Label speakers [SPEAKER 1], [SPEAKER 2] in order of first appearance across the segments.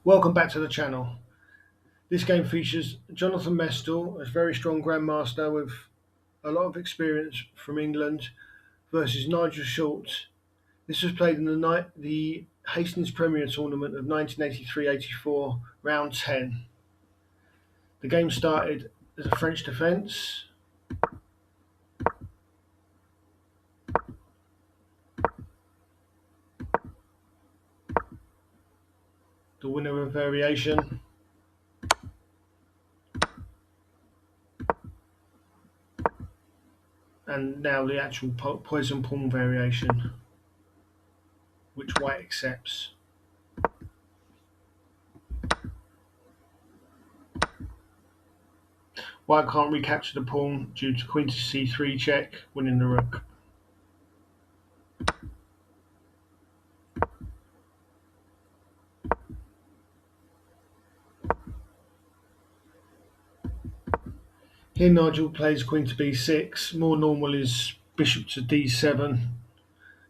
[SPEAKER 1] Welcome back to the channel. This game features Jonathan Mestel, a very strong grandmaster with a lot of experience from England, versus Nigel Short. This was played in the Hastings Premier Tournament of 1983-84, round 10. The game started as a French defence. The Winawer variation. And now the actual poison pawn variation, which white accepts. White can't recapture the pawn due to queen to c3 check, winning the rook. Here Nigel plays queen to b6. More normal is bishop to d7,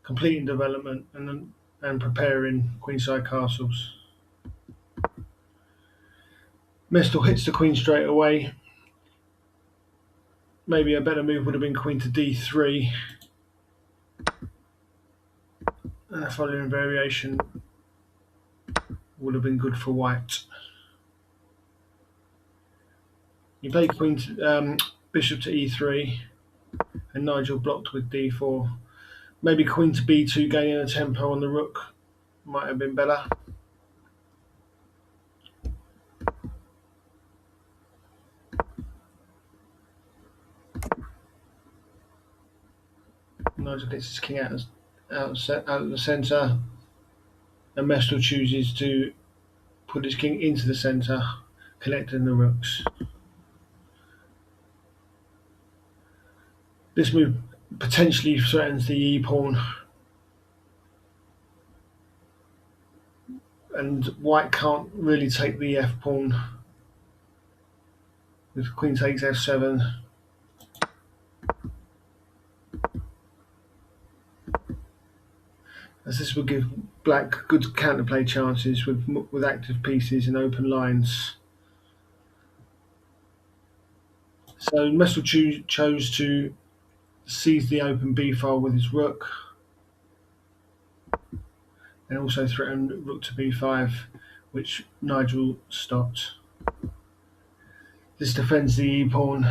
[SPEAKER 1] completing development and preparing queenside castles. Mestel hits the queen straight away. Maybe a better move would have been queen to d3, and a following variation would have been good for white. He played bishop to e3, and Nigel blocked with d4. Maybe queen to b2, gaining a tempo on the rook might have been better. Nigel gets his king out of the centre, and Mestel chooses to put his king into the centre, connecting the rooks. This move potentially threatens the e-pawn, and white can't really take the f-pawn with queen takes f7. As this would give black good counterplay chances with active pieces and open lines. So Mestel chose to seize the open b file with his rook, and also threatened rook to b5, which Nigel stopped. This defends the e-pawn.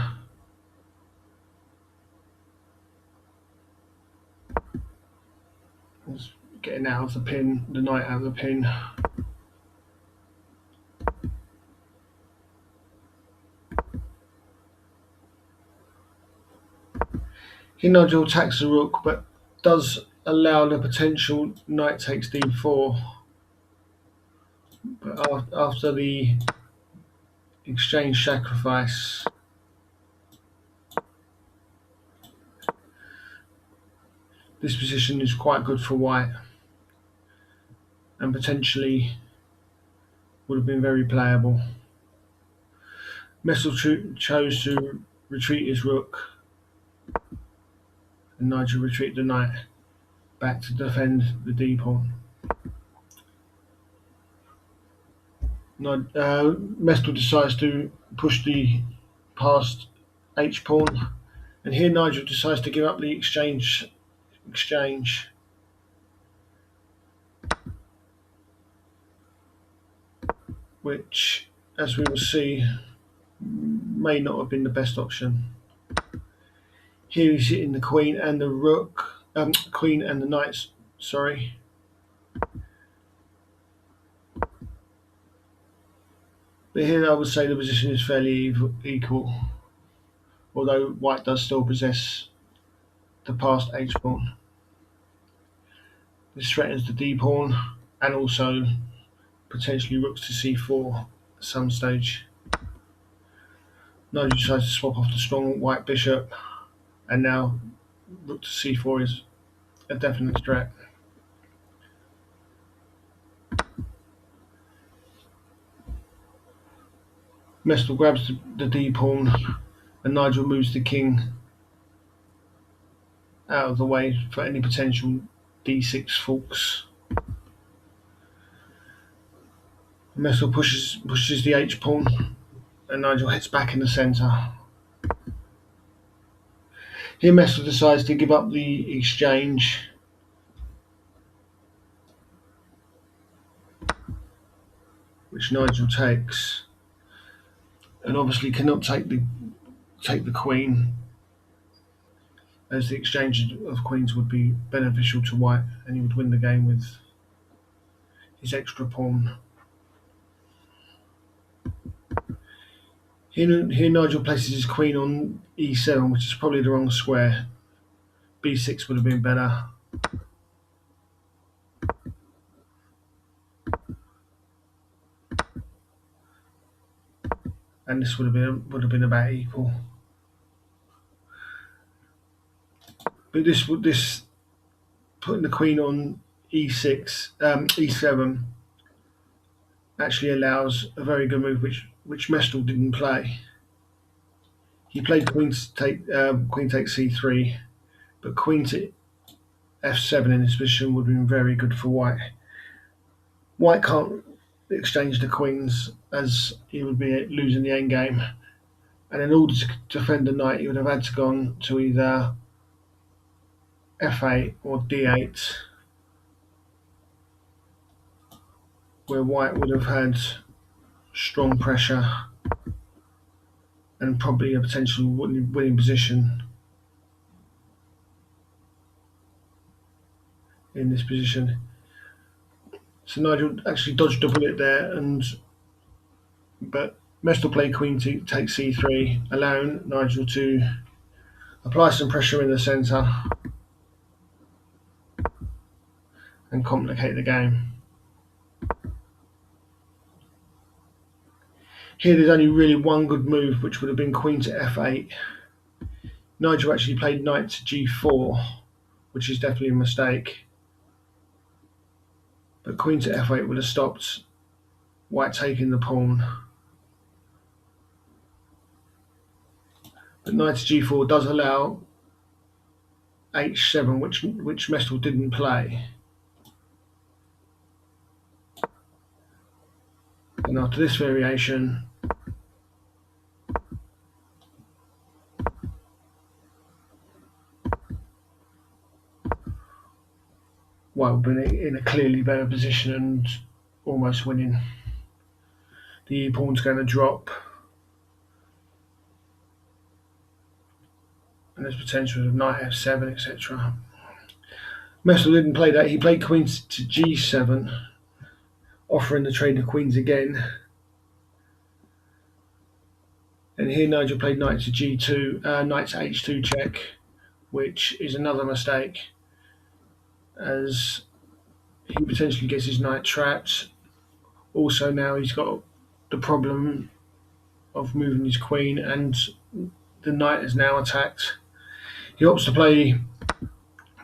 [SPEAKER 1] Getting out of the pin, the knight out of the pin. Here Nigel attacks the rook, but does allow the potential knight takes d4. But after the exchange sacrifice, this position is quite good for white, and potentially would have been very playable. Mestel chose to retreat his rook, and Nigel retreated the knight back to defend the d-pawn. Mestel decides to push the past h-pawn, and here Nigel decides to give up the exchange, which, as we will see, may not have been the best option. Here he's hitting the queen and the rook, queen and the knights, sorry. But here I would say the position is fairly equal, although white does still possess the passed h-pawn. This threatens the d-pawn and also potentially rooks to c4 at some stage. Nigel decides to swap off the strong white bishop, and now rook to c4 is a definite threat. Mestel grabs the d-pawn, and Nigel moves the king out of the way for any potential d6 forks. Mestel pushes the H pawn, and Nigel hits back in the centre. Here Mestel decides to give up the exchange, which Nigel takes, and obviously cannot take the queen, as the exchange of queens would be beneficial to white, and he would win the game with his extra pawn. Here Nigel places his queen on e7, which is probably the wrong square. b6 would have been better. And this would have been about equal. But this putting the queen on e6, e7 actually allows a very good move, which Mestel didn't play. He played queen takes c3, but queen to f7 in this position would have been very good for white. White can't exchange the queens, as he would be losing the endgame, and in order to defend the knight, he would have had to gone to either f8 or d8, where white would have had strong pressure and probably a potential winning position in this position. So Nigel actually dodged a bullet there, but Mestel played queen to take c3, allowing Nigel to apply some pressure in the centre and complicate the game. Here there's only really one good move, which would have been queen to f8. Nigel actually played knight to g4, which is definitely a mistake. But queen to f8 would have stopped white taking the pawn. But knight to g4 does allow h7, which Mestel didn't play. And after this variation, white will be in a clearly better position and almost winning. The e pawn's going to drop, and there's potential of knight f7, etc. Mestel didn't play that. He played queen to g7, offering the trade of queens again. And here Nigel played knight to g2, knight to h2 check, which is another mistake, as he potentially gets his knight trapped. Also now he's got the problem of moving his queen, and the knight is now attacked. He opts to play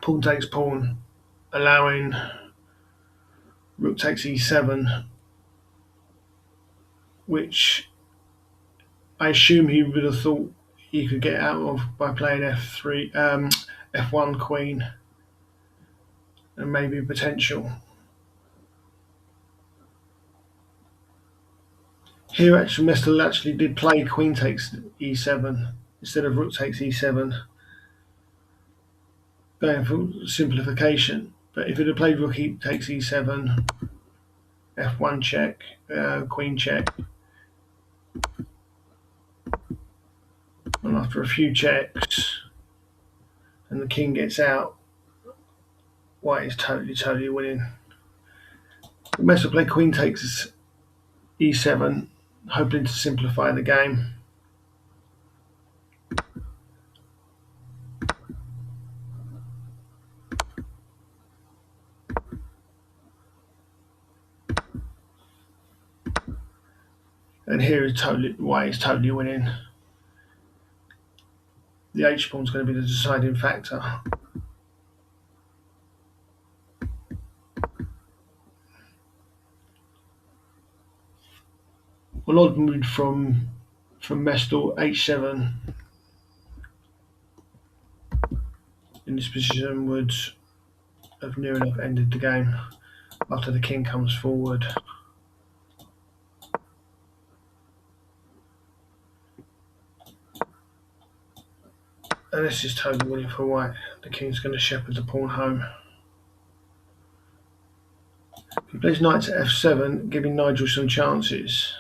[SPEAKER 1] pawn takes pawn, allowing rook takes e7, which I assume he would have thought he could get out of by playing f3, f1 queen, and maybe potential. Here actually Mestel actually did play queen takes e7 instead of rook takes e7, going for simplification. But if it had played rook takes e7, f1 check, queen check, and after a few checks and the king gets out, white is totally winning. Mestel played queen takes e7, hoping to simplify the game. And here is white is totally winning. The h pawn is going to be the deciding factor. Well, odd move from Mestel, h7 in this position would have near enough ended the game after the king comes forward. And this is totally winning for white. The king's going to shepherd the pawn home. He plays knight to f7, giving Nigel some chances.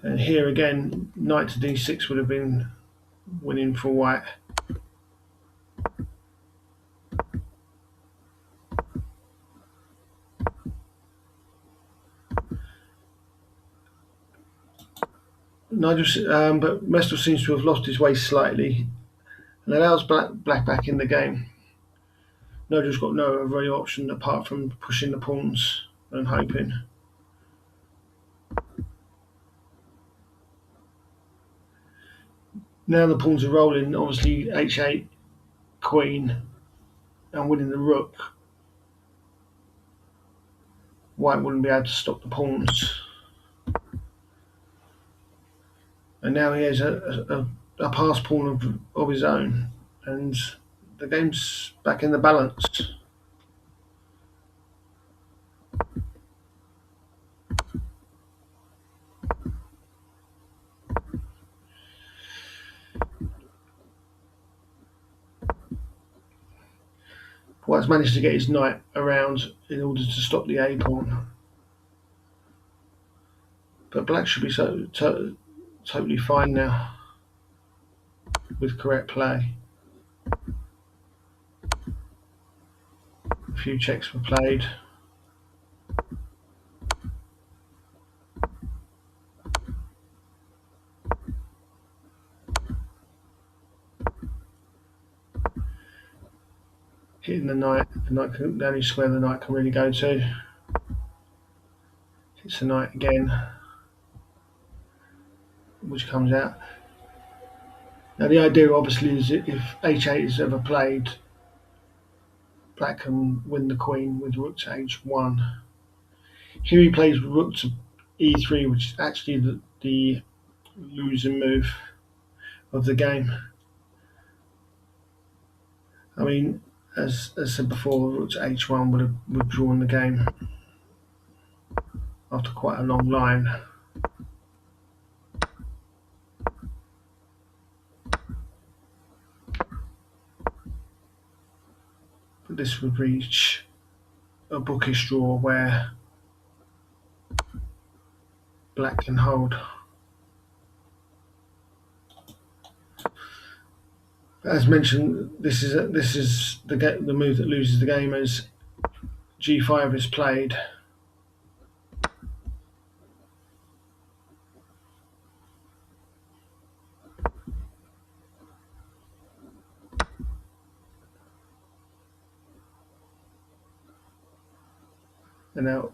[SPEAKER 1] And here again, knight to d6 would have been winning for white. But Mestel seems to have lost his way slightly and allows black back in the game. Nigel's got no other option apart from pushing the pawns and hoping. Now the pawns are rolling, obviously h8, queen, and winning the rook. White wouldn't be able to stop the pawns. And now he has a pass pawn of his own, and the game's back in the balance. White's managed to get his knight around in order to stop the A pawn. But black should be totally fine now with correct play. A few checks were played. Hitting the knight the only square the knight can really go to. Hits the knight again, which comes out. Now the idea obviously is that if h8 is ever played, black can win the queen with rook to h1. Here he plays rook to e3, which is actually the losing move of the game. I mean, as said before, rook to h1 would have withdrawn the game after quite a long line. But this would reach a bookish draw where black can hold. As mentioned, this is the move that loses the game as g5 is played. And now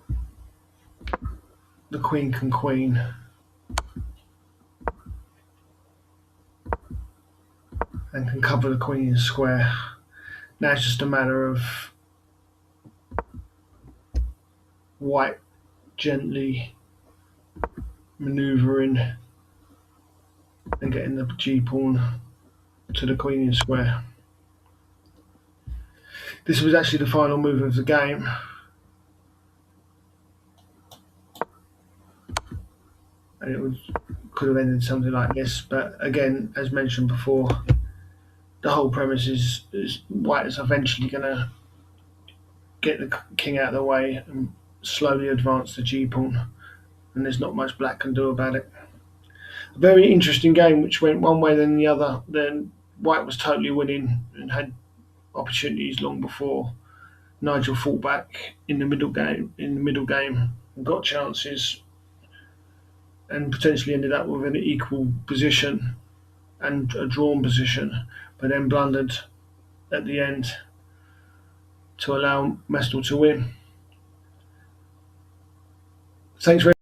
[SPEAKER 1] the queen can queen. And can cover the queen square. Now it's just a matter of white gently manoeuvring and getting the g pawn to the queen square. This was actually the final move of the game. And could have ended something like this, but again, as mentioned before, the whole premise is white is eventually going to get the king out of the way and slowly advance the g pawn, and there's not much black can do about it. A very interesting game which went one way then the other. Then white was totally winning and had opportunities long before. Nigel fought back in the middle game and got chances and potentially ended up with an equal position and a drawn position, but then blundered at the end to allow Mestel to win. Thanks very